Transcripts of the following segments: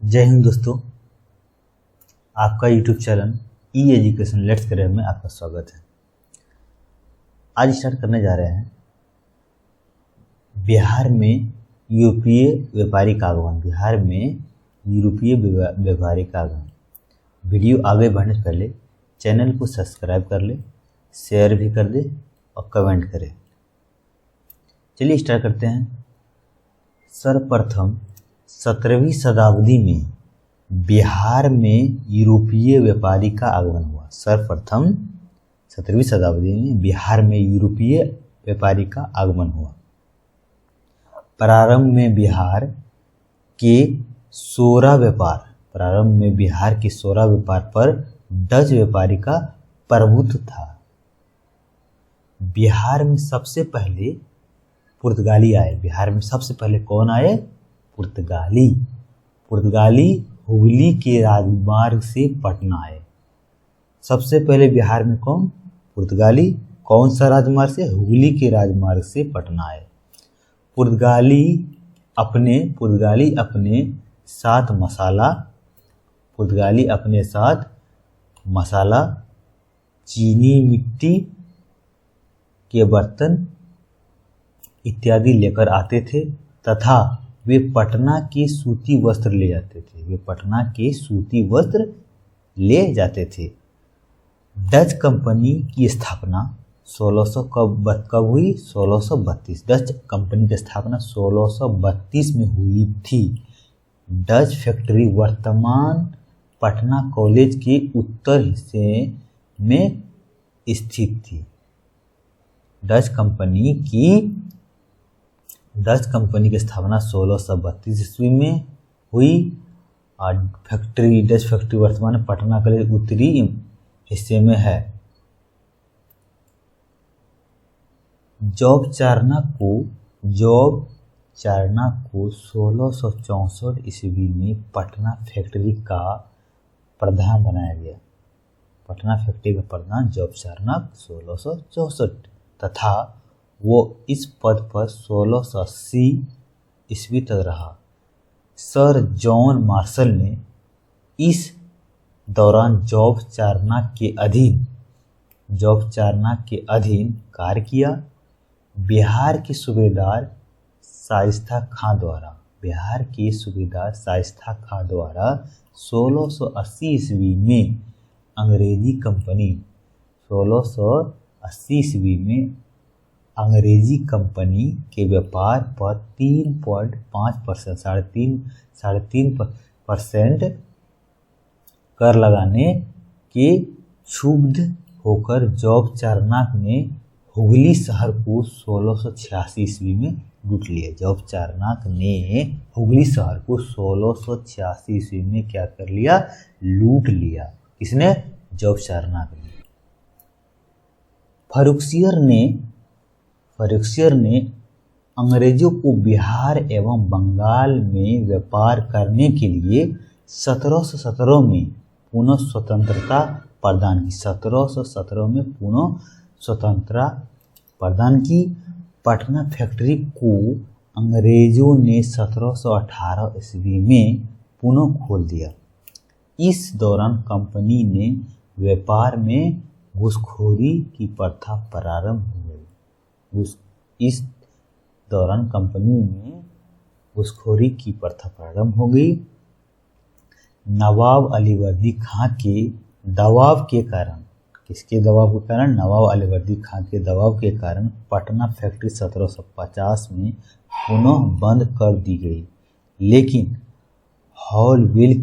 जय हिंद दोस्तों, आपका YouTube channel E education let's career में आपका स्वागत है। आज स्टार्ट करने जा रहे हैं बिहार में यूरोपीय व्यापारिक आगमन। बिहार में यूरोपीय व्यापारिक आगमन। वीडियो आगे बढ़ने से पहले चैनल को सब्सक्राइब कर ले, शेयर भी कर दे और कमेंट करें। चलिए स्टार्ट करते हैं। सर्वप्रथम 17वीं शताब्दी में बिहार में यूरोपीय व्यापारी का आगमन हुआ। सर्वप्रथम 17वीं शताब्दी में बिहार में यूरोपीय व्यापारी का आगमन हुआ। प्रारंभ में बिहार के सोरा व्यापार पर डच व्यापारी का प्रभुत्व था। बिहार में सबसे पहले पुर्तगाली आए। बिहार में सबसे पहले कौन आए? पुर्तगाली हुगली के राजमार्ग से पटना आए। सबसे पहले बिहार में कौन? पुर्तगाली। कौन सा राजमार्ग से? हुगली के राजमार्ग से पटना आए। पुर्तगाली अपने साथ मसाला, चीनी, मिट्टी के बर्तन इत्यादि लेकर आते थे तथा वे पटना के सूती वस्त्र ले जाते थे। डच कंपनी की स्थापना 1600 कब हुई? 1632। डच कंपनी की स्थापना 1632 में हुई थी। डच फैक्ट्री वर्तमान पटना कॉलेज के उत्तर हिस्से में स्थित थी। डच कंपनी की स्थापना 1632 ईस्वी में हुई और डच फैक्ट्री वर्तमान पटना कॉलेज उत्तरी हिस्से में है। जॉब चारना को 1664 ईस्वी में पटना फैक्ट्री का प्रधान बनाया गया। पटना फैक्ट्री का प्रधान जॉब चारना 1664 तथा वो इस पद पर 1680 ईस्वी तक रहा। सर जॉन मार्शल ने इस दौरान जॉब चारना के अधीन कार्य किया। बिहार के सूबेदार शाइस्ता खां द्वारा 1680 ईस्वी में अंग्रेजी कंपनी के व्यापार पर 3.5% 3.5% कर लगाने के क्षुब्ध होकर जॉब चारनाक ने हुगली शहर को 1686 ईस्वी में लूट लिया। जॉब चारनाक ने हुगली शहर को 1686 ईस्वी में क्या कर लिया? लूट लिया। किसने? जॉब चारनाक ने। फर्रुखसियर ने अंग्रेजों को बिहार एवं बंगाल में व्यापार करने के लिए 1717 में पुनः स्वतंत्रता प्रदान की। 1717 में पुनः स्वतंत्रता प्रदान की। पटना फैक्ट्री को अंग्रेजों ने 1718 ईस्वी में पुनः खोल दिया। इस दौरान कंपनी ने व्यापार में घूसखोरी की प्रथा प्रारंभ हो गई। इस दौरान कंपनी में घूसखोरी की प्रथा प्रारंभ हो गई। नवाब अलीवर्दी खां के दबाव के कारण, किसके दबाव के कारण? नवाब अलीवर्दी खां के दबाव के कारण पटना फैक्ट्री 1750 में पुनः बंद कर दी गई। लेकिन हॉलवेल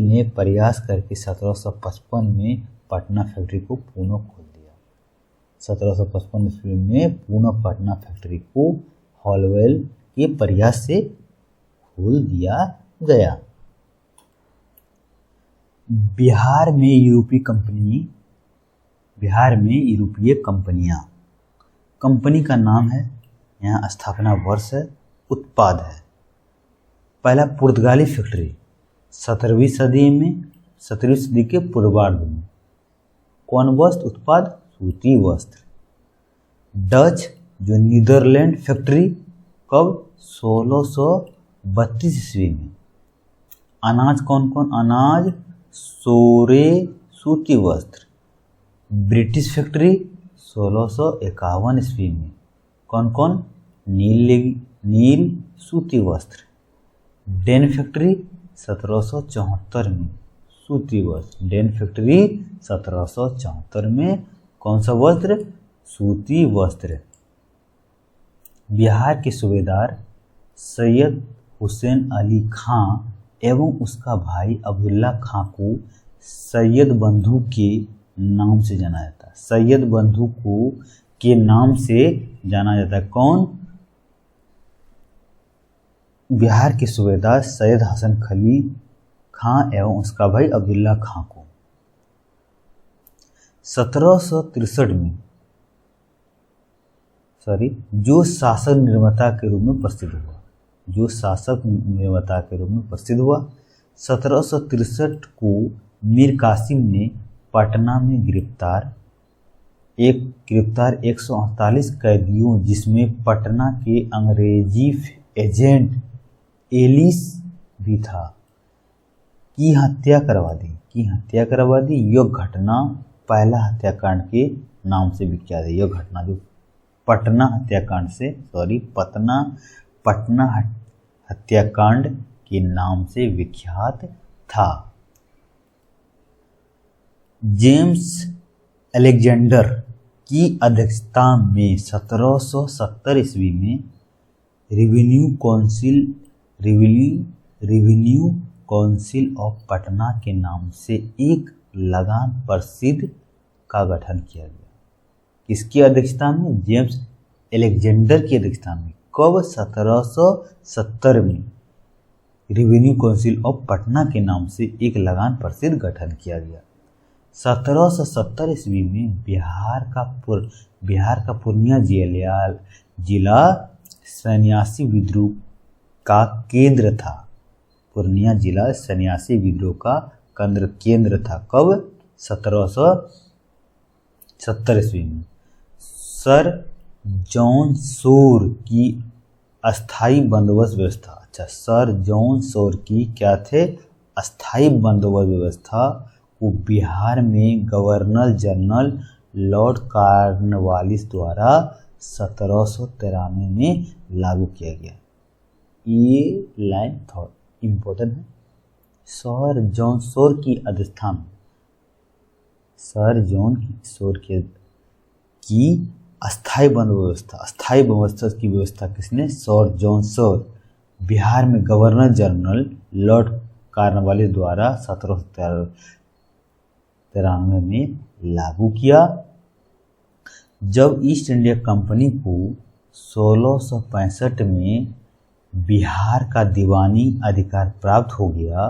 ने प्रयास करके 1755 में पटना फैक्ट्री को पुनः खोल दिया। 1755 ईस्वी में पुनः पटना फैक्ट्री को हॉलवेल के प्रयास से खोल दिया गया। बिहार में यूरोपीय कंपनियां। कंपनी का नाम है, यहाँ स्थापना वर्ष है, उत्पाद है। पहला पुर्तगाली फैक्ट्री 17वीं सदी के पूर्वार्ध में। कौन वस्त्र उत्पाद? सूती वस्त्र। डच जो नीदरलैंड फैक्ट्री कब? 32 ईस्वी में। अनाज कौन कौन? अनाज, सोरे, सूती वस्त्र। ब्रिटिश फैक्ट्री 1651 ईस्वी में। कौन कौन? नील, सूती वस्त्र। डेन फैक्ट्री 1774 में, सूती वस्त्र। डेन फैक्ट्री 1774 में कौन सा वस्त्र? सूती वस्त्र। बिहार के सूबेदार सैयद हुसैन अली खां एवं उसका भाई अब्दुल्ला खां को सैयद बंधु के नाम से जाना जाता है। सैयद बंधु को के नाम से जाना जाता है। कौन? बिहार के सूबेदार सैयद हसन अली खां एवं उसका भाई अब्दुल्ला खां को 1763 में जो शासक निर्माता के रूप में प्रसिद्ध हुआ। 1763 को मीर कासिम ने पटना में गिरफ्तार 148 कैदियों, जिसमें पटना के अंग्रेजी एजेंट एलिस भी था, की हत्या करवा दी। यह घटना पहला हत्याकांड के नाम से विख्यात है। यह घटना जो पटना हत्याकांड के नाम से विख्यात था। जेम्स अलेक्जेंडर की अध्यक्षता में 1770 ईस्वी में रेवेन्यू काउंसिल ऑफ पटना के नाम से एक लगान परिषद का गठन किया गया। किसकी अध्यक्षता में? जेम्स अलेक्जेंडर की अध्यक्षता में। कब? 1770 में रेवेन्यू काउंसिल ऑफ पटना के नाम से एक लगान परिषद गठन किया गया। 1770 ईस्वी में बिहार का पूर्णिया जिला सन्यासी विद्रोह का केंद्र था। पूर्णिया जिला सन्यासी विद्रोह का केंद्र था। कब? 1770 ईस्वी में। सर जॉन शोर की अस्थाई बंदोबस्त व्यवस्था। सर जॉन शोर की क्या थे? अस्थाई बंदोबस्त व्यवस्था को बिहार में गवर्नर जनरल लॉर्ड कॉर्नवालिस द्वारा 1793 में लागू किया गया। ये लाइन थोड़ा इम्पोर्टेंट है। सर जॉन शोर की अध्यक्षता में अस्थाई बंदोबस्त की व्यवस्था किसने? Sir John Shore. बिहार में गवर्नर जनरल लॉर्ड कॉर्नवालिस द्वारा 1793 में लागू किया। जब ईस्ट इंडिया कंपनी को 1665 में बिहार का दीवानी अधिकार प्राप्त हो गया,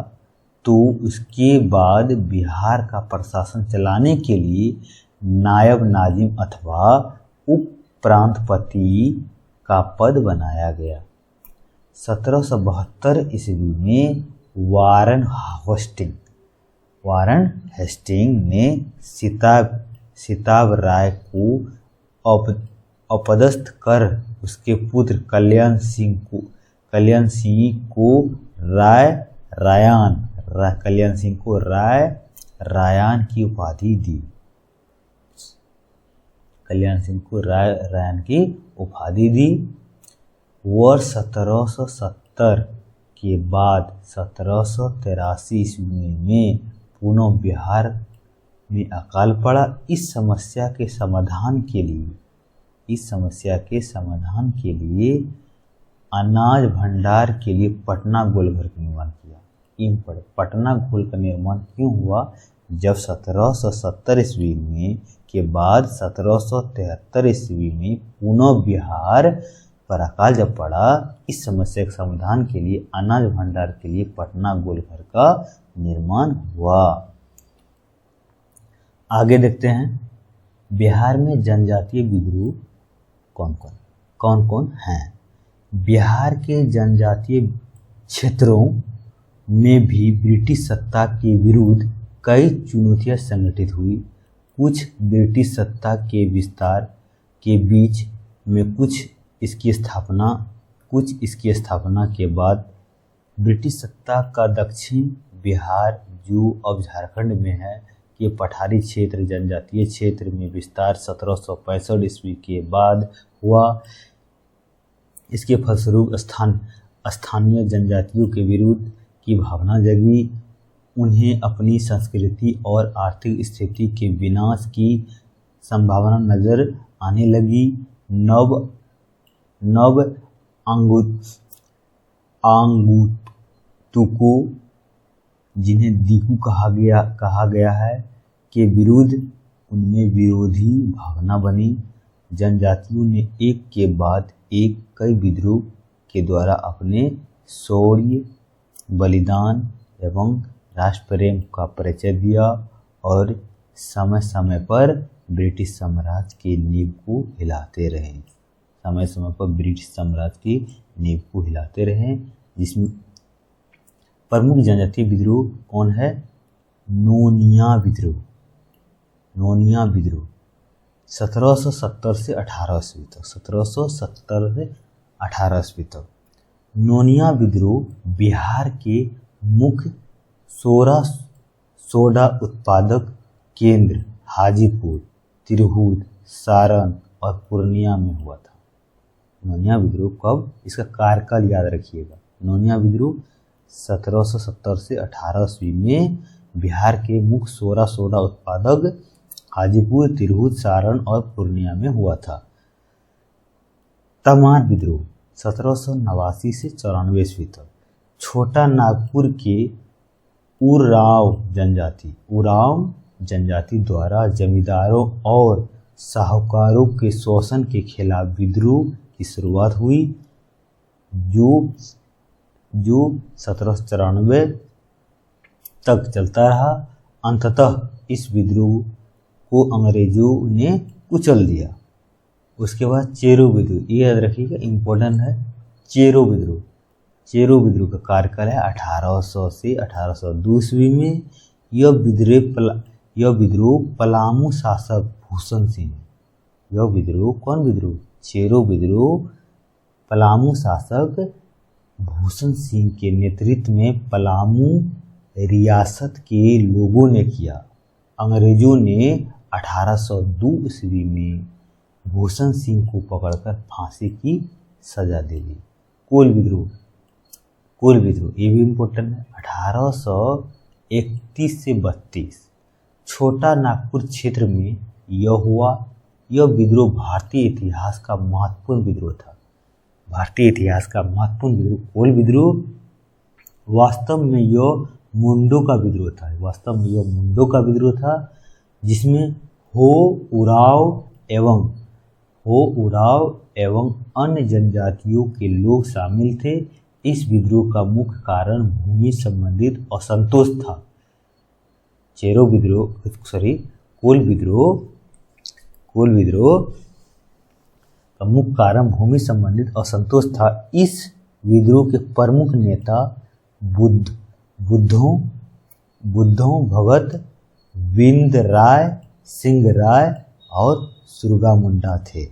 तो उसके बाद बिहार का प्रशासन चलाने के लिए नायब नाजिम अथवा उप प्रांतपति का पद बनाया गया। 1772 ईस्वी में वारन हेस्टिंग ने सिताब राय को अपदस्थ कर उसके पुत्र कल्याण सिंह को रायान की उपाधि दी। वर्ष 1770 के बाद 1783 ईस्वी में पुनः बिहार में अकाल पड़ा। इस समस्या के समाधान के लिए अनाज भंडार के लिए पटना गोलघर का निर्माण किया। पटना गोल का निर्माण क्यों हुआ? जब 1770 ईस्वी में के बाद 1773 ईस्वी में पुनः बिहार पर अकाल जब पड़ा, इस समस्या के समाधान के लिए अनाज भंडार के लिए पटना गोलघर का निर्माण हुआ। आगे देखते हैं, बिहार में जनजातीय विद्रोह कौन कौन हैं? बिहार के जनजातीय क्षेत्रों में भी ब्रिटिश सत्ता के विरुद्ध कई चुनौतियां संगठित हुई। कुछ ब्रिटिश सत्ता के विस्तार के बीच में कुछ इसकी स्थापना के बाद ब्रिटिश सत्ता का दक्षिण बिहार जो अब झारखंड में है के पठारी क्षेत्र जनजातीय क्षेत्र में विस्तार 1765 ईस्वी के बाद हुआ। इसके फलस्वरूप स्थानीय जनजातियों के विरुद्ध की भावना जगी। उन्हें अपनी संस्कृति और आर्थिक स्थिति के विनाश की संभावना नजर आने लगी। नव आगंतुकों जिन्हें दीकू कहा गया है के विरुद्ध उनमें विरोधी भावना बनी। जनजातियों ने एक के बाद एक कई विद्रोह के द्वारा अपने शौर्य, बलिदान एवं राष्ट्र प्रेम का परिचय दिया और समय समय पर ब्रिटिश साम्राज्य की नींव को हिलाते रहे। जिसमें प्रमुख जनजातीय विद्रोह कौन है? नोनिया विद्रोह 1770 से 18 ईस्वी तक। नोनिया विद्रोह बिहार के मुख्य सोडा उत्पादक केंद्र हाजीपुर, तिरहुत, सारण और पूर्णिया में हुआ था। नोनिया विद्रोह कब? इसका कार्यकाल याद रखिएगा। नोनिया विद्रोह 1770 से 18 ईस्वी में बिहार के मुख्य सोडा उत्पादक हाजीपुर, तिरहुत, सारण और पूर्णिया में हुआ था। तमार विद्रोह 1789 से 94 ईस्वी तक। छोटा नागपुर के उरांव जनजाति द्वारा जमींदारों और साहूकारों के शोषण के खिलाफ विद्रोह की शुरुआत हुई जो 1794 तक चलता रहा। अंततः इस विद्रोह को अंग्रेजों ने कुचल दिया। उसके बाद चेरो विद्रोह, ये याद रखिएगा, इम्पोर्टेंट है। चेरो विद्रोह का कार्यकाल है 1800 से 1802 ईस्वी में। यह विद्रोह पलामू शासक भूषण सिंह, चेरो विद्रोह पलामू शासक भूषण सिंह के नेतृत्व में पलामू रियासत के लोगों ने किया। अंग्रेजों ने 1802 ईस्वी में भूषण सिंह को पकड़कर फांसी की सजा दे दी। कोल विद्रोह ये भी इम्पोर्टेंट है। 1831 से 32 छोटा नागपुर क्षेत्र में यह हुआ। यह विद्रोह भारतीय इतिहास का महत्वपूर्ण विद्रोह था। कोल विद्रोह वास्तव में यह मुंडो का विद्रोह था। जिसमें हो उराव एवं अन्य जनजातियों के लोग शामिल थे। इस विद्रोह का मुख्य कारण भूमि संबंधित असंतोष था। कोल विद्रोह का मुख्य कारण भूमि संबंधित असंतोष था। इस विद्रोह के प्रमुख नेता बुद्धों भगत, बिंद राय, सिंह राय और सुरगा मुंडा थे।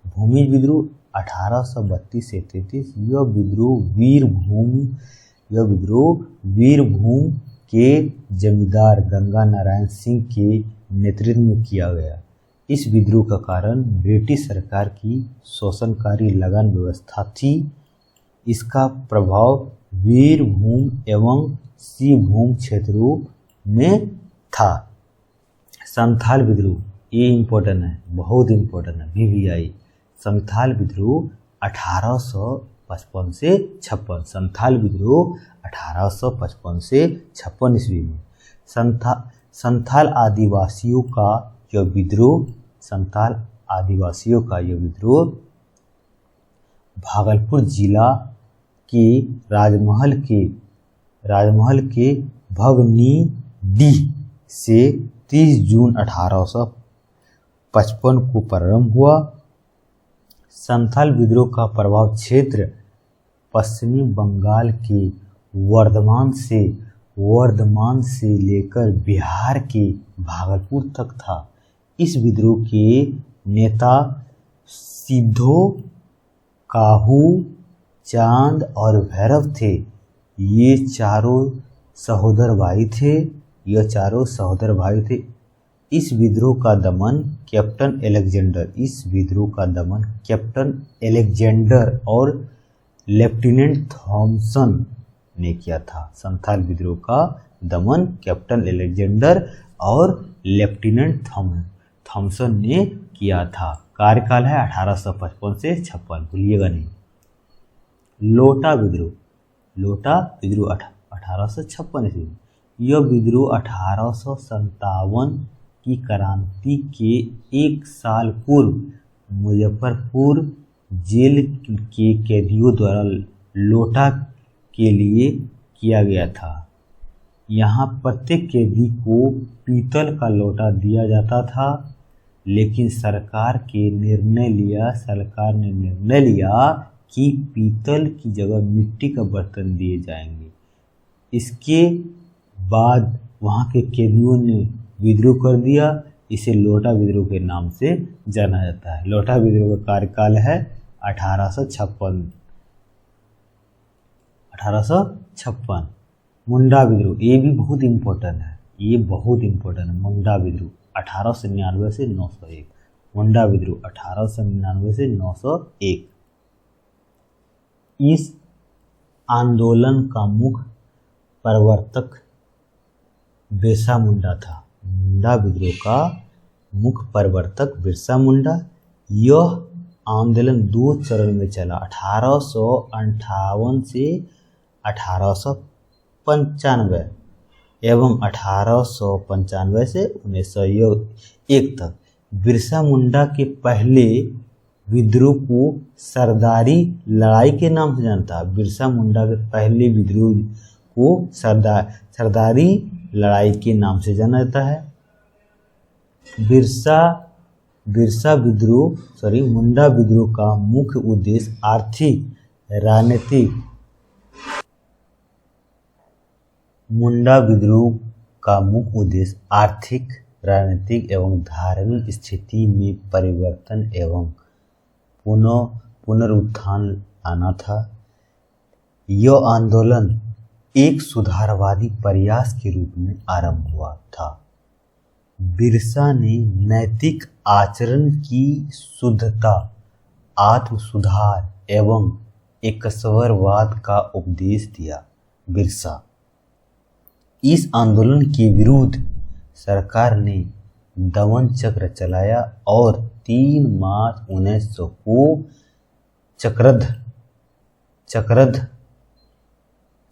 भूमिज विद्रोह 1832 से 33। यह विद्रोह वीरभूम के जमींदार गंगा नारायण सिंह के नेतृत्व में किया गया। इस विद्रोह का कारण ब्रिटिश सरकार की शोषणकारी लगान व्यवस्था थी। इसका प्रभाव वीरभूम एवं शिवभूम क्षेत्रों में था। संथाल विद्रोह ये इम्पोर्टेंट है, बहुत इम्पोर्टेंट है। VVI संथाल विद्रोह 1855 से 56। संथाल विद्रोह 1855 से 56 ईस्वी में संथाल आदिवासियों का यह विद्रोह भागलपुर जिला के राजमहल के भगनीडीह से 30 जून 1855 को प्रारंभ हुआ। संथाल विद्रोह का प्रभाव क्षेत्र पश्चिमी बंगाल के वर्धमान से लेकर बिहार के भागलपुर तक था। इस विद्रोह के नेता सिद्धो, काहू, चांद और भैरव थे। ये चारों सहोदर भाई थे। यह चारों सहोदर भाई थे। इस विद्रोह का दमन कैप्टन अलेक्जेंडर और लेफ्टिनेंट थॉमसन ने किया था। संथाल विद्रोह का दमन कैप्टन अलेक्जेंडर और लेफ्टिनेंट थॉमसन ने किया था। कार्यकाल है 1855 से 56, भूलिएगा नहीं। लोटा विद्रोह 1856 ईस्वी। यह विद्रोह 1857 की क्रांति के एक साल पूर्व मुजफ्फरपुर जेल के कैदियों द्वारा लोटा के लिए किया गया था। यहाँ प्रत्येक कैदी को पीतल का लोटा दिया जाता था, लेकिन सरकार ने निर्णय लिया कि पीतल की जगह मिट्टी का बर्तन दिए जाएंगे। इसके बाद वहाँ के कैदियों ने विद्रोह कर दिया। इसे लोटा विद्रोह के नाम से जाना जाता है। लोटा विद्रोह का कार्यकाल है 1856। मुंडा विद्रोह, ये भी बहुत इम्पोर्टेंट है। मुंडा विद्रोह 1899 से 901। मुंडा विद्रोह 1899 से 901। इस आंदोलन का मुख्य प्रवर्तक बिरसा मुंडा था। मुंडा विद्रोह का मुख्य प्रवर्तक बिरसा मुंडा। यह आंदोलन 2 चरण में चला, 1858 से 1895 एवं 1895 से 1901 तक। बिरसा मुंडा के पहले विद्रोह को सरदारी लड़ाई के नाम से जानता है। बिरसा मुंडा के पहले विद्रोह को सरदारी लड़ाई के नाम से जाना जाता है। मुंडा विद्रोह का मुख्य उद्देश्य आर्थिक, राजनीतिक एवं धार्मिक स्थिति में परिवर्तन एवं पुनरुत्थान लाना था। यह आंदोलन एक सुधारवादी प्रयास के रूप में आरंभ हुआ था। बिरसा ने नैतिक आचरण की शुद्धता, आत्म सुधार एवं एकस्वरवाद का उपदेश दिया। बिरसा इस आंदोलन के विरुद्ध सरकार ने दमन चक्र चलाया और 3 मार्च 1900 को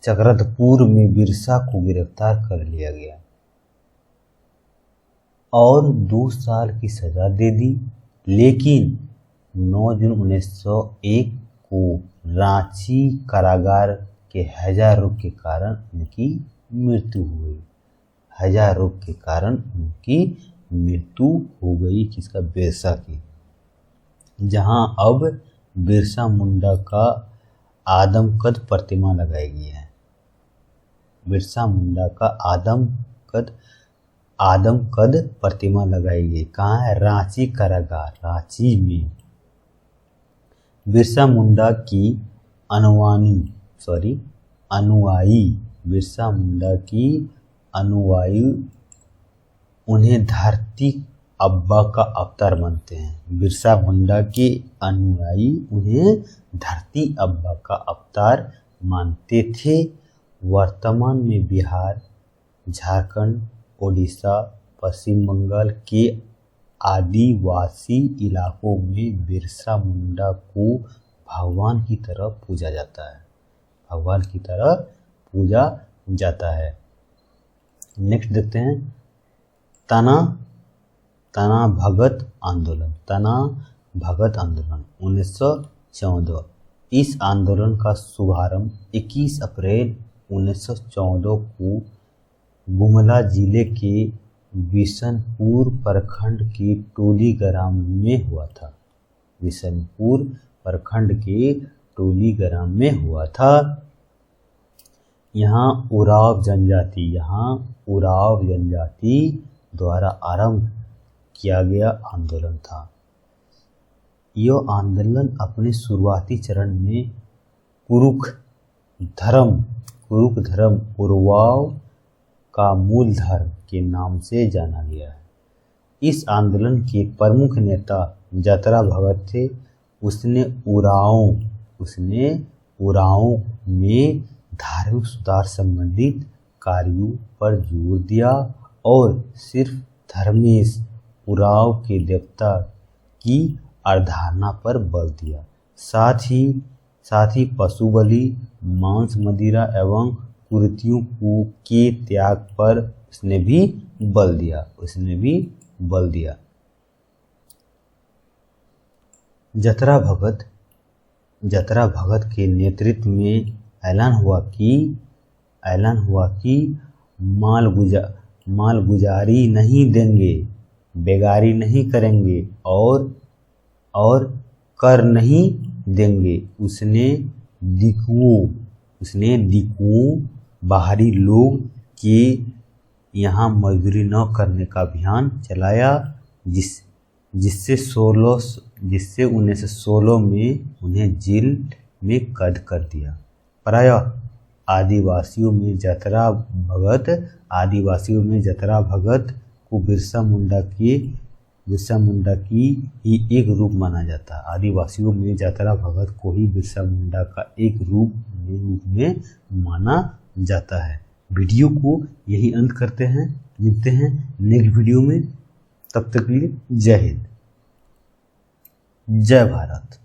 चक्रधरपुर में बिरसा को गिरफ्तार कर लिया गया और 2 साल की सजा दे दी। लेकिन 9 जून 1901 को रांची कारागार के हैजा रोग के कारण उनकी मृत्यु हो गई। हैजा रोग के कारण उनकी मृत्यु हो गई। किसका? बिरसा की। जहां अब बिरसा मुंडा का आदमकद प्रतिमा लगाई गई है। बिरसा मुंडा का आदमकद प्रतिमा लगाई गई। कहाँ है? रांची कारागार, रांची में। बिरसा मुंडा की अनुयायी बिरसा मुंडा की अनुयायी उन्हें धरती अब्बा का अवतार मानते हैं। बिरसा मुंडा के अनुयायी उन्हें धरती अब्बा का अवतार मानते थे। वर्तमान में बिहार, झारखंड, ओडिशा, पश्चिम बंगाल के आदिवासी इलाकों में बिरसा मुंडा को भगवान की तरह पूजा जाता है। भगवान की तरह पूजा जाता है। नेक्स्ट देखते हैं तना भगत आंदोलन। 1914। इस आंदोलन का शुभारंभ 21 अप्रैल 1914 को गुमला जिले के बिशनपुर प्रखंड के टोली ग्राम में हुआ था। बिशनपुर प्रखंड के टोली ग्राम में हुआ था। यहाँ उराव जनजाति द्वारा आरंभ किया गया आंदोलन था। यह आंदोलन अपने शुरुआती चरण में कुरुख धर्म उरांव का मूल धर्म के नाम से जाना गया है। इस आंदोलन के प्रमुख नेता जतरा भगत थे। उसने उरांव में धार्मिक सुधार संबंधित कार्यों पर जोर दिया और सिर्फ धर्मेश उरांव के देवता की आराधना पर बल दिया। साथ ही पशु बलि, मांस, मदिरा एवं कुरीतियों के त्याग पर उसने भी बल दिया। जतरा भगत के नेतृत्व में ऐलान हुआ कि मालगुजारी नहीं देंगे, बेगारी नहीं करेंगे और कर नहीं देंगे। उसने दिकुओं बाहरी लोग के यहाँ मजदूरी न करने का अभियान चलाया, जिससे 1916 में उन्हें जेल में कैद कर दिया। प्रायः आदिवासियों में जतरा भगत को बिरसा मुंडा की ही एक रूप माना जाता है। आदिवासियों में जतरा भगत को ही बिरसा मुंडा का एक रूप में माना जाता है। वीडियो को यही अंत करते हैं। मिलते हैं नेक्स्ट वीडियो में। तब तक के लिए जय हिंद, जय भारत।